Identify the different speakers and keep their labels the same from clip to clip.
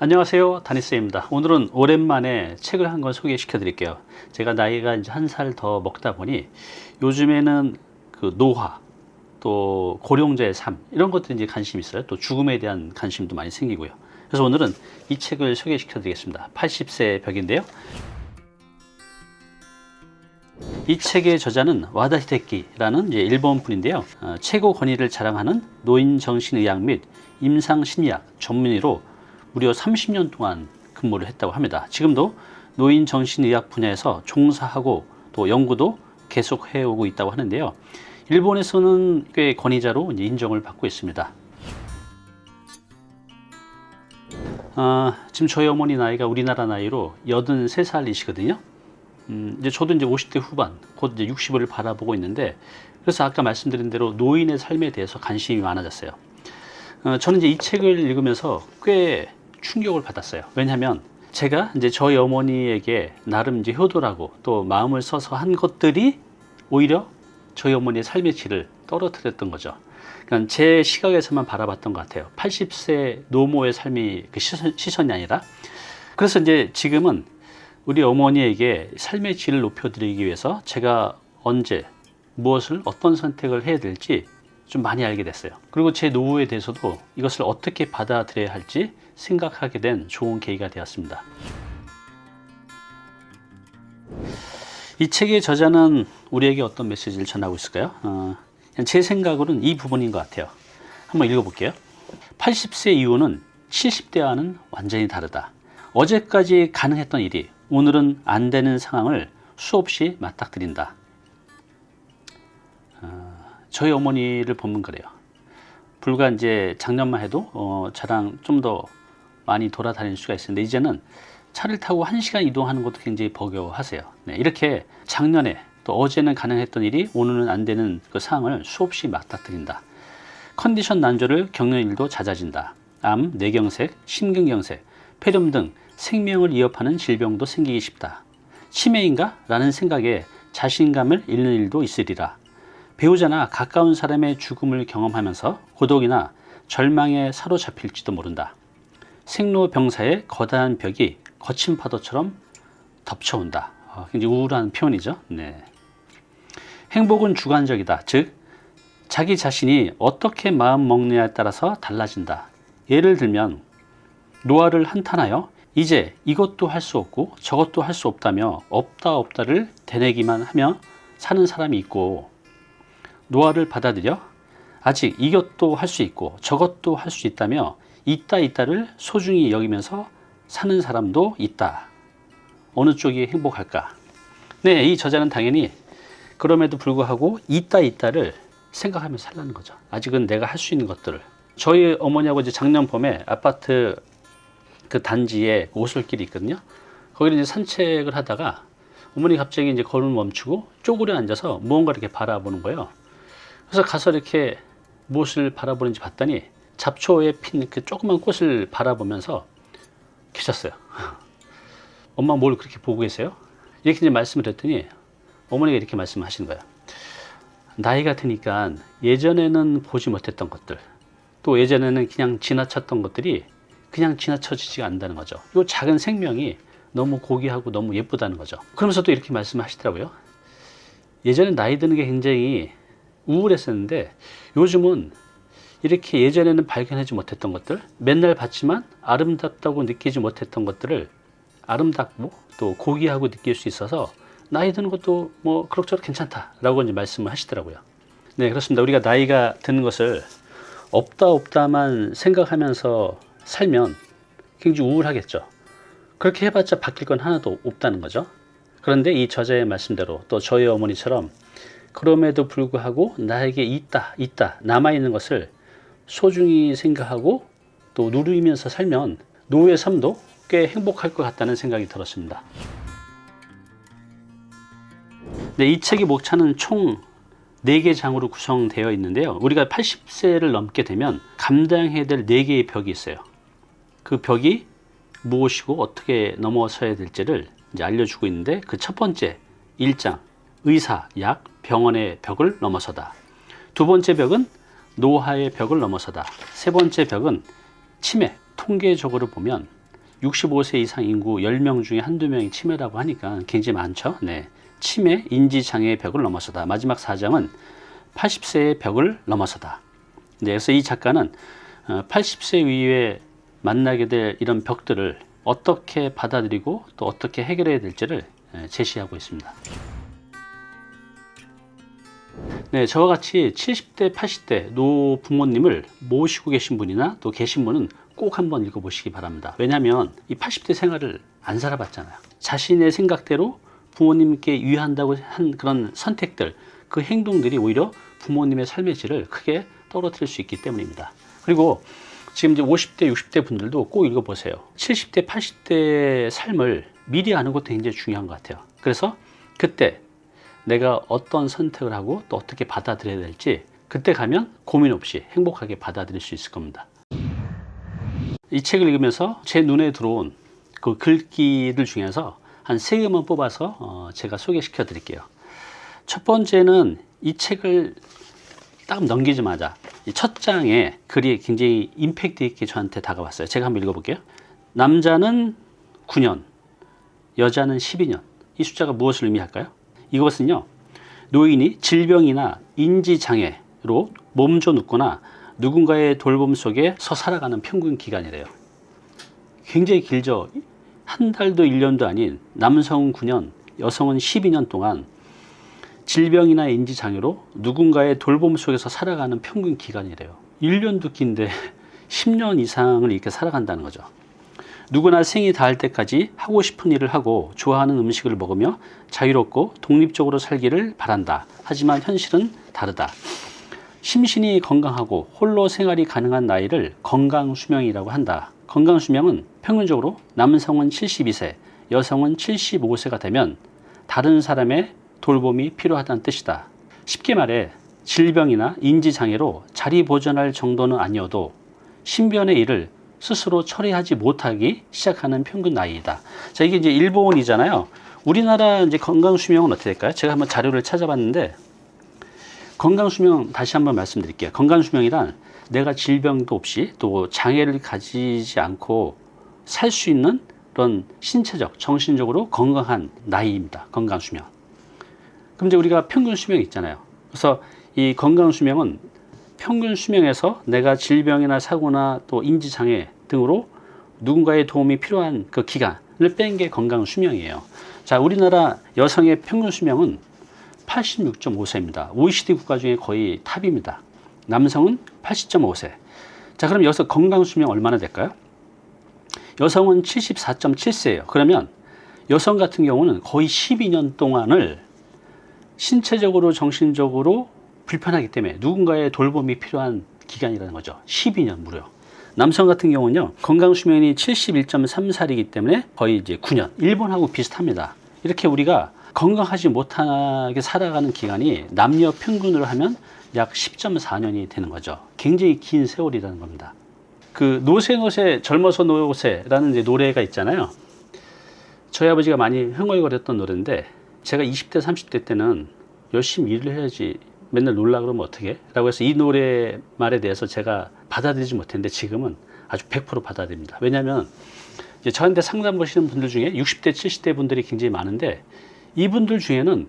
Speaker 1: 안녕하세요, 다니스입니다. 오늘은 오랜만에 책을 한 권 소개시켜 드릴게요. 제가 나이가 이제 한 살 더 먹다 보니 요즘에는 그 노화, 또 고령자의 삶, 이런 것들이 이제 관심이 있어요. 또 죽음에 대한 관심도 많이 생기고요. 그래서 오늘은 이 책을 소개시켜 드리겠습니다. 80세의 벽인데요. 이 책의 저자는 와다 히데키라는 이제 일본 분인데요. 최고 권위를 자랑하는 노인 정신의학 및 임상 심리학 전문의로 무려 30년 동안 근무를 했다고 합니다. 지금도 노인 정신의학 분야에서 종사하고 또 연구도 계속 해오고 있다고 하는데요. 일본에서는 꽤 권위자로 이제 인정을 받고 있습니다. 지금 저희 어머니 나이가 우리나라 나이로 83살이시거든요. 이제 저도 이제 50대 후반, 곧 이제 60을 바라보고 있는데, 그래서 아까 말씀드린 대로 노인의 삶에 대해서 관심이 많아졌어요. 저는 이제 이 책을 읽으면서 꽤 충격을 받았어요. 왜냐하면 제가 이제 저희 어머니에게 나름 이제 효도라고 또 마음을 써서 한 것들이 오히려 저희 어머니의 삶의 질을 떨어뜨렸던 거죠. 그러니까 제 시각에서만 바라봤던 것 같아요. 80세 노모의 삶이 그 시선이 아니라. 그래서 이제 지금은 우리 어머니에게 삶의 질을 높여드리기 위해서 제가 언제 무엇을 어떤 선택을 해야 될지 좀 많이 알게 됐어요. 그리고 제 노후에 대해서도 이것을 어떻게 받아들여야 할지 생각하게 된 좋은 계기가 되었습니다. 이 책의 저자는 우리에게 어떤 메시지를 전하고 있을까요? 제 생각으로는 이 부분인 것 같아요. 한번 읽어볼게요. 80세 이후는 70대와는 완전히 다르다. 어제까지 가능했던 일이 오늘은 안 되는 상황을 수없이 맞닥뜨린다. 저희 어머니를 보면 그래요. 불과 이제 작년만 해도 저랑 좀 더 많이 돌아다닐 수가 있었는데 이제는 차를 타고 1시간 이동하는 것도 굉장히 버거워하세요. 네, 이렇게 작년에 또 어제는 가능했던 일이 오늘은 안 되는 그 상황을 수없이 맞닥뜨린다. 컨디션 난조를 겪는 일도 잦아진다. 암, 뇌경색, 심근경색, 폐렴 등 생명을 위협하는 질병도 생기기 쉽다. 치매인가? 라는 생각에 자신감을 잃는 일도 있으리라. 배우자나 가까운 사람의 죽음을 경험하면서 고독이나 절망에 사로잡힐지도 모른다. 생로병사의 거대한 벽이 거친 파도처럼 덮쳐온다. 굉장히 우울한 표현이죠. 네. 행복은 주관적이다. 즉 자기 자신이 어떻게 마음 먹느냐에 따라서 달라진다. 예를 들면 노화를 한탄하여 이제 이것도 할 수 없고 저것도 할 수 없다며 없다를 되뇌기만 하며 사는 사람이 있고, 노화를 받아들여 아직 이것도 할 수 있고 저것도 할 수 있다며 있다를 소중히 여기면서 사는 사람도 있다. 어느 쪽이 행복할까? 네, 이 저자는 당연히 그럼에도 불구하고 있다를 생각하면서 살라는 거죠. 아직은 내가 할 수 있는 것들을. 저희 어머니하고 이제 작년 봄에 아파트 그 단지에 오솔길이 있거든요. 거기를 이제 산책을 하다가 어머니 갑자기 이제 걸음을 멈추고 쪼그려 앉아서 무언가를 이렇게 바라보는 거예요. 그래서 가서 이렇게 무엇을 바라보는지 봤더니 잡초에 핀 그 조그만 꽃을 바라보면서 계셨어요. 엄마 뭘 그렇게 보고 계세요? 이렇게 이제 말씀을 드렸더니 어머니가 이렇게 말씀하시는 거예요. 나이가 드니까 예전에는 보지 못했던 것들, 또 예전에는 그냥 지나쳤던 것들이 그냥 지나쳐지지가 않는다는 거죠. 이 작은 생명이 너무 고귀하고 너무 예쁘다는 거죠. 그러면서 또 이렇게 말씀하시더라고요. 예전에 나이 드는 게 굉장히 우울했었는데 요즘은 이렇게 예전에는 발견하지 못했던 것들, 맨날 봤지만 아름답다고 느끼지 못했던 것들을 아름답고 또 고귀하고 느낄 수 있어서 나이 드는 것도 뭐 그럭저럭 괜찮다라고 이제 말씀을 하시더라고요. 네, 그렇습니다. 우리가 나이가 드는 것을 없다만 생각하면서 살면 굉장히 우울하겠죠. 그렇게 해봤자 바뀔 건 하나도 없다는 거죠. 그런데 이 저자의 말씀대로 또 저희 어머니처럼 그럼에도 불구하고 나에게 있다 남아있는 것을 소중히 생각하고 또 누리면서 살면 노후의 삶도 꽤 행복할 것 같다는 생각이 들었습니다. 네, 이 책의 목차는 총 4개 장으로 구성되어 있는데요. 우리가 80세를 넘게 되면 감당해야 될 4개의 벽이 있어요. 그 벽이 무엇이고 어떻게 넘어서야 될지를 이제 알려주고 있는데, 그 첫 번째 1장 의사, 약, 병원의 벽을 넘어서다. 두 번째 벽은 노화의 벽을 넘어서다. 세 번째 벽은 치매. 통계적으로 보면 65세 이상 인구 10명 중에 한두 명이 치매라고 하니까 굉장히 많죠. 네. 치매, 인지장애의 벽을 넘어서다. 마지막 4장은 80세의 벽을 넘어서다. 네, 그래서 이 작가는 80세 이후에 만나게 될 이런 벽들을 어떻게 받아들이고 또 어떻게 해결해야 될지를 제시하고 있습니다. 네, 저와 같이 70대, 80대 노 부모님을 모시고 계신 분이나 또 계신 분은 꼭 한번 읽어보시기 바랍니다. 왜냐하면 이 80대 생활을 안 살아봤잖아요. 자신의 생각대로 부모님께 유의한다고 한 그런 선택들, 그 행동들이 오히려 부모님의 삶의 질을 크게 떨어뜨릴 수 있기 때문입니다. 그리고 지금 이제 50대, 60대 분들도 꼭 읽어보세요. 70대, 80대의 삶을 미리 아는 것도 굉장히 중요한 것 같아요. 그래서 그때 내가 어떤 선택을 하고 또 어떻게 받아들여야 될지 그때 가면 고민 없이 행복하게 받아들일 수 있을 겁니다. 이 책을 읽으면서 제 눈에 들어온 그 글귀들 중에서 한 3개만 뽑아서 제가 소개시켜 드릴게요. 첫 번째는 이 책을 딱 넘기자마자 첫 장에 글이 굉장히 임팩트 있게 저한테 다가왔어요. 제가 한번 읽어볼게요. 남자는 9년, 여자는 12년. 이 숫자가 무엇을 의미할까요? 이것은요, 노인이 질병이나 인지장애로 몸져 눕거나 누군가의 돌봄 속에서 살아가는 평균 기간이래요. 굉장히 길죠. 한 달도 1년도 아닌 남성은 9년, 여성은 12년 동안 질병이나 인지장애로 누군가의 돌봄 속에서 살아가는 평균 기간이래요. 1년도 긴데 10년 이상을 이렇게 살아간다는 거죠. 누구나 생이 닿을 때까지 하고 싶은 일을 하고 좋아하는 음식을 먹으며 자유롭고 독립적으로 살기를 바란다. 하지만 현실은 다르다. 심신이 건강하고 홀로 생활이 가능한 나이를 건강수명이라고 한다. 건강수명은 평균적으로 남성은 72세, 여성은 75세가 되면 다른 사람의 돌봄이 필요하다는 뜻이다. 쉽게 말해 질병이나 인지장애로 자리 보존할 정도는 아니어도 신변의 일을 스스로 처리하지 못하기 시작하는 평균 나이이다. 자, 이게 이제 일본이잖아요. 우리나라 이제 건강수명은 어떻게 될까요? 제가 한번 자료를 찾아봤는데, 건강수명 다시 한번 말씀드릴게요. 건강수명이란 내가 질병도 없이 또 장애를 가지지 않고 살 수 있는 그런 신체적, 정신적으로 건강한 나이입니다. 건강수명. 그럼 이제 우리가 평균 수명이 있잖아요. 그래서 이 건강수명은 평균 수명에서 내가 질병이나 사고나 또 인지장애 등으로 누군가의 도움이 필요한 그 기간을 뺀 게 건강수명이에요. 자, 우리나라 여성의 평균 수명은 86.5세입니다. OECD 국가 중에 거의 탑입니다. 남성은 80.5세. 자, 그럼 여기서 건강수명 얼마나 될까요? 여성은 74.7세예요. 그러면 여성 같은 경우는 거의 12년 동안을 신체적으로 정신적으로 불편하기 때문에 누군가의 돌봄이 필요한 기간이라는 거죠. 12년 무려. 남성 같은 경우는요, 건강수명이 71.3살이기 때문에 거의 이제 9년. 일본하고 비슷합니다. 이렇게 우리가 건강하지 못하게 살아가는 기간이 남녀 평균으로 하면 약 10.4년이 되는 거죠. 굉장히 긴 세월이라는 겁니다. 그 노세 젊어서 노세라는 이제 노래가 있잖아요. 저희 아버지가 많이 흥얼거렸던 노래인데, 제가 20대 30대 때는 열심히 일을 해야지 맨날 놀라 그러면 어떡해? 라고 해서 이 노래 말에 대해서 제가 받아들이지 못했는데 지금은 아주 100% 받아들입니다. 왜냐하면 이제 저한테 상담 보시는 분들 중에 60대 70대 분들이 굉장히 많은데, 이분들 중에는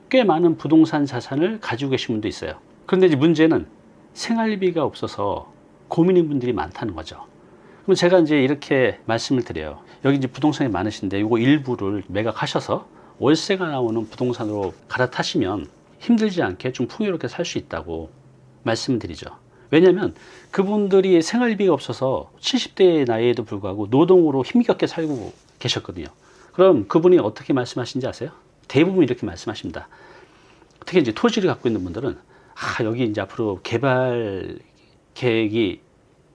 Speaker 1: 꽤 많은 부동산 자산을 가지고 계신 분도 있어요. 그런데 이제 문제는 생활비가 없어서 고민인 분들이 많다는 거죠. 그럼 제가 이제 이렇게 말씀을 드려요. 여기 이제 부동산이 많으신데 이거 일부를 매각하셔서 월세가 나오는 부동산으로 갈아타시면 힘들지 않게 좀 풍요롭게 살 수 있다고 말씀드리죠. 왜냐하면 그분들이 생활비가 없어서 70대의 나이에도 불구하고 노동으로 힘겹게 살고 계셨거든요. 그럼 그분이 어떻게 말씀하신지 아세요? 대부분 이렇게 말씀하십니다. 특히 이제 토지를 갖고 있는 분들은 여기 이제 앞으로 개발 계획이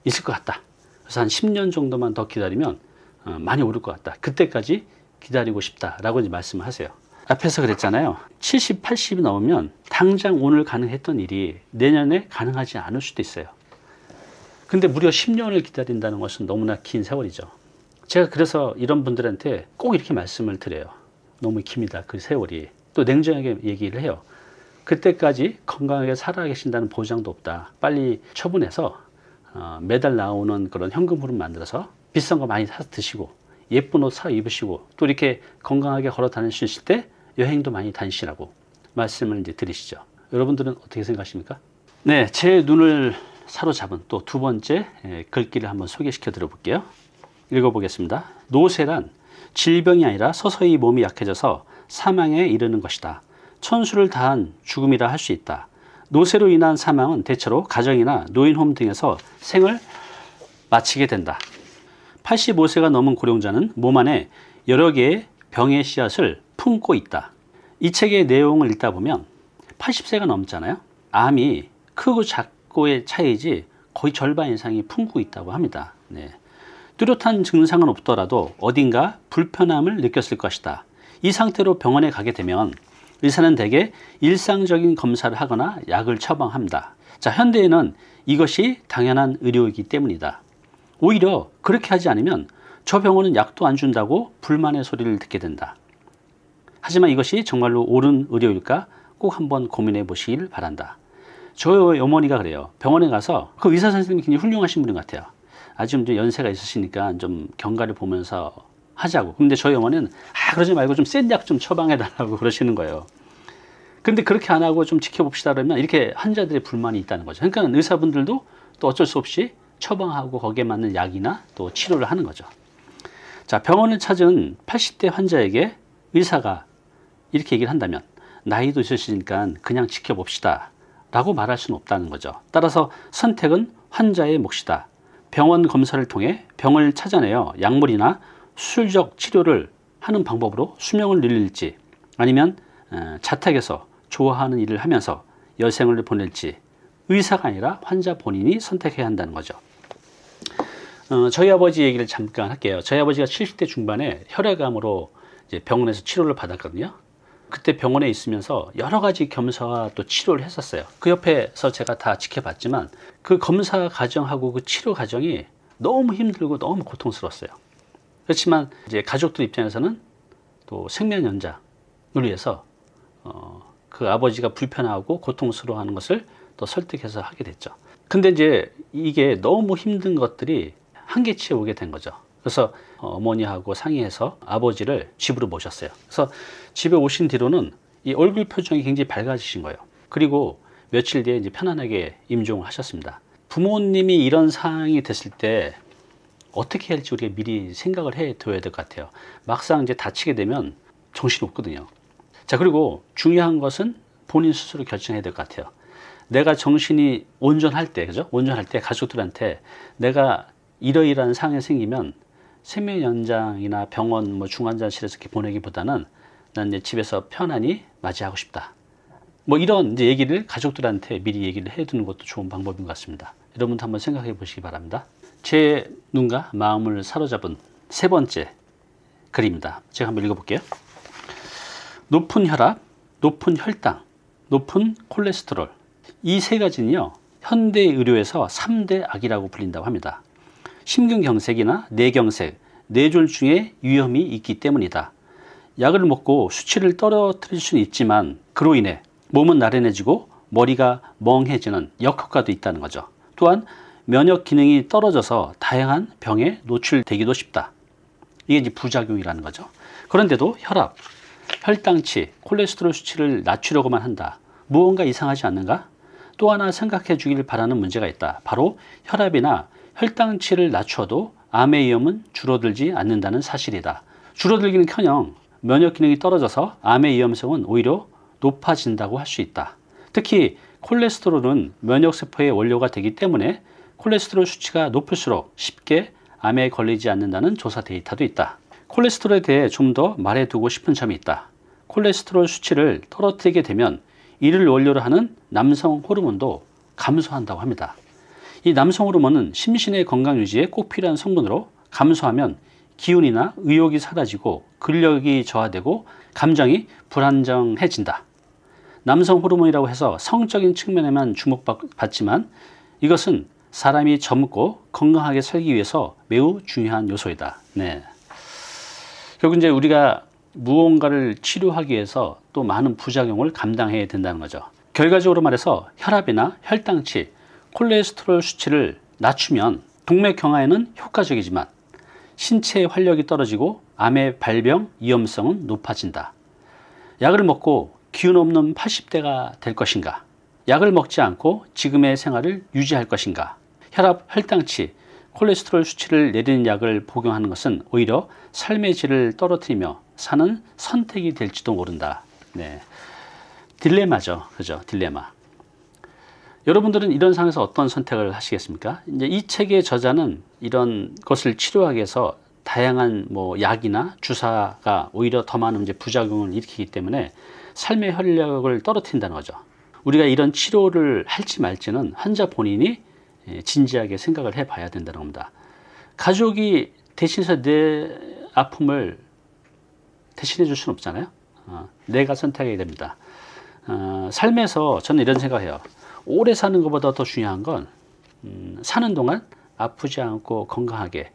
Speaker 1: 있을 것 같다. 그래서 한 10년 정도만 더 기다리면 많이 오를 것 같다. 그때까지 기다리고 싶다라고 이제 말씀하세요. 앞에서 그랬잖아요. 70, 80이 넘으면 당장 오늘 가능했던 일이 내년에 가능하지 않을 수도 있어요. 근데 무려 10년을 기다린다는 것은 너무나 긴 세월이죠. 제가 그래서 이런 분들한테 꼭 이렇게 말씀을 드려요. 너무 깁니다. 그 세월이. 또 냉정하게 얘기를 해요. 그때까지 건강하게 살아 계신다는 보장도 없다. 빨리 처분해서 매달 나오는 그런 현금 흐름 만들어서 비싼 거 많이 사서 드시고 예쁜 옷 사 입으시고 또 이렇게 건강하게 걸어 다닐 수 있을 때 여행도 많이 다니시라고 말씀을 이제 드리시죠. 여러분들은 어떻게 생각하십니까? 네, 제 눈을 사로잡은 또 두 번째 글귀를 한번 소개시켜 드려볼게요. 읽어보겠습니다. 노쇠란 질병이 아니라 서서히 몸이 약해져서 사망에 이르는 것이다. 천수를 다한 죽음이라 할 수 있다. 노쇠로 인한 사망은 대체로 가정이나 노인홈 등에서 생을 마치게 된다. 85세가 넘은 고령자는 몸 안에 여러 개의 병의 씨앗을 품고 있다. 이 책의 내용을 읽다 보면 80세가 넘잖아요. 암이 크고 작고의 차이지 거의 절반 이상이 품고 있다고 합니다. 네. 뚜렷한 증상은 없더라도 어딘가 불편함을 느꼈을 것이다. 이 상태로 병원에 가게 되면 의사는 대개 일상적인 검사를 하거나 약을 처방합니다. 자, 현대에는 이것이 당연한 의료이기 때문이다. 오히려 그렇게 하지 않으면 저 병원은 약도 안 준다고 불만의 소리를 듣게 된다. 하지만 이것이 정말로 옳은 의료일까 꼭 한번 고민해 보시길 바란다. 저희 어머니가 그래요. 병원에 가서 그 의사 선생님이 굉장히 훌륭하신 분인 것 같아요. 아주 좀 연세가 있으시니까 좀 경과를 보면서 하자고. 근데 저희 어머니는 그러지 말고 좀 센 약 좀 처방해 달라고 그러시는 거예요. 근데 그렇게 안 하고 좀 지켜봅시다 그러면 이렇게 환자들의 불만이 있다는 거죠. 그러니까 의사분들도 또 어쩔 수 없이 처방하고 거기에 맞는 약이나 또 치료를 하는 거죠. 자, 병원을 찾은 80대 환자에게 의사가 이렇게 얘기를 한다면 나이도 있으시니까 그냥 지켜봅시다 라고 말할 수는 없다는 거죠. 따라서 선택은 환자의 몫이다. 병원 검사를 통해 병을 찾아내어 약물이나 수술적 치료를 하는 방법으로 수명을 늘릴지 아니면 자택에서 좋아하는 일을 하면서 여생을 보낼지 의사가 아니라 환자 본인이 선택해야 한다는 거죠. 저희 아버지 얘기를 잠깐 할게요. 저희 아버지가 70대 중반에 혈액암으로 이제 병원에서 치료를 받았거든요. 그때 병원에 있으면서 여러 가지 검사와 또 치료를 했었어요. 그 옆에서 제가 다 지켜봤지만 그 검사 과정하고 그 치료 과정이 너무 힘들고 너무 고통스러웠어요. 그렇지만 이제 가족들 입장에서는 또 생명 연장을 위해서 그 아버지가 불편하고 고통스러워하는 것을 또 설득해서 하게 됐죠. 근데 이제 이게 너무 힘든 것들이 한계치에 오게 된 거죠. 그래서 어머니하고 상의해서 아버지를 집으로 모셨어요. 그래서 집에 오신 뒤로는 이 얼굴 표정이 굉장히 밝아지신 거예요. 그리고 며칠 뒤에 이제 편안하게 임종을 하셨습니다. 부모님이 이런 상황이 됐을 때 어떻게 할지 우리가 미리 생각을 해 둬야 될 것 같아요. 막상 이제 다치게 되면 정신이 없거든요. 자, 그리고 중요한 것은 본인 스스로 결정해야 될 것 같아요. 내가 정신이 온전할 때, 그죠? 온전할 때 가족들한테 내가 이러이러한 상황이 생기면 생명 연장이나 병원 중환자실에서 이렇게 보내기보다는 난 이제 집에서 편안히 맞이하고 싶다. 이런 이제 얘기를 가족들한테 미리 얘기를 해 두는 것도 좋은 방법인 것 같습니다. 여러분도 한번 생각해 보시기 바랍니다. 제 눈과 마음을 사로잡은 세 번째 글입니다. 제가 한번 읽어볼게요. 높은 혈압, 높은 혈당, 높은 콜레스테롤. 이 세 가지는요, 현대 의료에서 3대 악이라고 불린다고 합니다. 심근경색이나 뇌경색, 뇌졸중의 위험이 있기 때문이다. 약을 먹고 수치를 떨어뜨릴 수는 있지만 그로 인해 몸은 나른해지고 머리가 멍해지는 역효과도 있다는 거죠. 또한 면역 기능이 떨어져서 다양한 병에 노출되기도 쉽다. 이게 이제 부작용이라는 거죠. 그런데도 혈압, 혈당치, 콜레스테롤 수치를 낮추려고만 한다. 무언가 이상하지 않는가? 또 하나 생각해 주길 바라는 문제가 있다. 바로 혈압이나 혈당치를 낮춰도 암의 위험은 줄어들지 않는다는 사실이다. 줄어들기는커녕 면역 기능이 떨어져서 암의 위험성은 오히려 높아진다고 할 수 있다. 특히 콜레스테롤은 면역세포의 원료가 되기 때문에 콜레스테롤 수치가 높을수록 쉽게 암에 걸리지 않는다는 조사 데이터도 있다. 콜레스테롤에 대해 좀 더 말해두고 싶은 점이 있다. 콜레스테롤 수치를 떨어뜨리게 되면 이를 원료로 하는 남성 호르몬도 감소한다고 합니다. 이 남성 호르몬은 심신의 건강 유지에 꼭 필요한 성분으로 감소하면 기운이나 의욕이 사라지고 근력이 저하되고 감정이 불안정해진다. 남성 호르몬이라고 해서 성적인 측면에만 주목받지만 이것은 사람이 젊고 건강하게 살기 위해서 매우 중요한 요소이다. 네. 결국 이제 우리가 무언가를 치료하기 위해서 또 많은 부작용을 감당해야 된다는 거죠. 결과적으로 말해서 혈압이나 혈당치, 콜레스테롤 수치를 낮추면 동맥경화에는 효과적이지만 신체의 활력이 떨어지고 암의 발병 위험성은 높아진다. 약을 먹고 기운 없는 80대가 될 것인가? 약을 먹지 않고 지금의 생활을 유지할 것인가? 혈압, 혈당치, 콜레스테롤 수치를 내리는 약을 복용하는 것은 오히려 삶의 질을 떨어뜨리며 사는 선택이 될지도 모른다. 네. 딜레마죠. 그죠? 딜레마. 여러분들은 이런 상황에서 어떤 선택을 하시겠습니까? 이제 이 책의 저자는 이런 것을 치료하기 위해서 다양한 약이나 주사가 오히려 더 많은 이제 부작용을 일으키기 때문에 삶의 활력을 떨어뜨린다는 거죠. 우리가 이런 치료를 할지 말지는 환자 본인이 진지하게 생각을 해봐야 된다는 겁니다. 가족이 대신해서 내 아픔을 대신해 줄 수는 없잖아요. 내가 선택해야 됩니다. 삶에서 저는 이런 생각해요. 오래 사는 것보다 더 중요한 건 사는 동안 아프지 않고 건강하게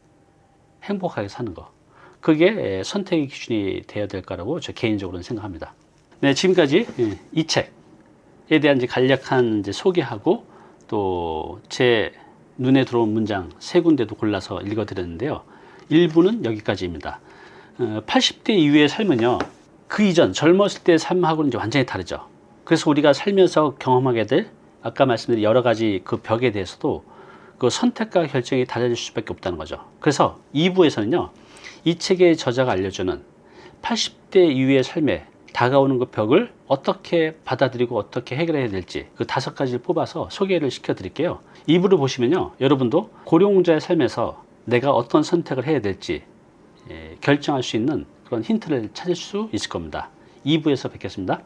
Speaker 1: 행복하게 사는 거. 그게 선택의 기준이 되어야 될 거라고 저 개인적으로는 생각합니다. 네, 지금까지 이 책에 대한 이제 간략한 이제 소개하고 또 제 눈에 들어온 문장 3군데도 골라서 읽어드렸는데요. 1부는 여기까지입니다. 80대 이후의 삶은요, 그 이전 젊었을 때의 삶하고는 이제 완전히 다르죠. 그래서 우리가 살면서 경험하게 될 아까 말씀드린 여러 가지 그 벽에 대해서도 그 선택과 결정이 달라질 수밖에 없다는 거죠. 그래서 2부에서는요, 이 책의 저자가 알려주는 80대 이후의 삶에 다가오는 그 벽을 어떻게 받아들이고 어떻게 해결해야 될지 그 5가지를 뽑아서 소개를 시켜드릴게요. 2부를 보시면요, 여러분도 고령자의 삶에서 내가 어떤 선택을 해야 될지 결정할 수 있는 그런 힌트를 찾을 수 있을 겁니다. 2부에서 뵙겠습니다.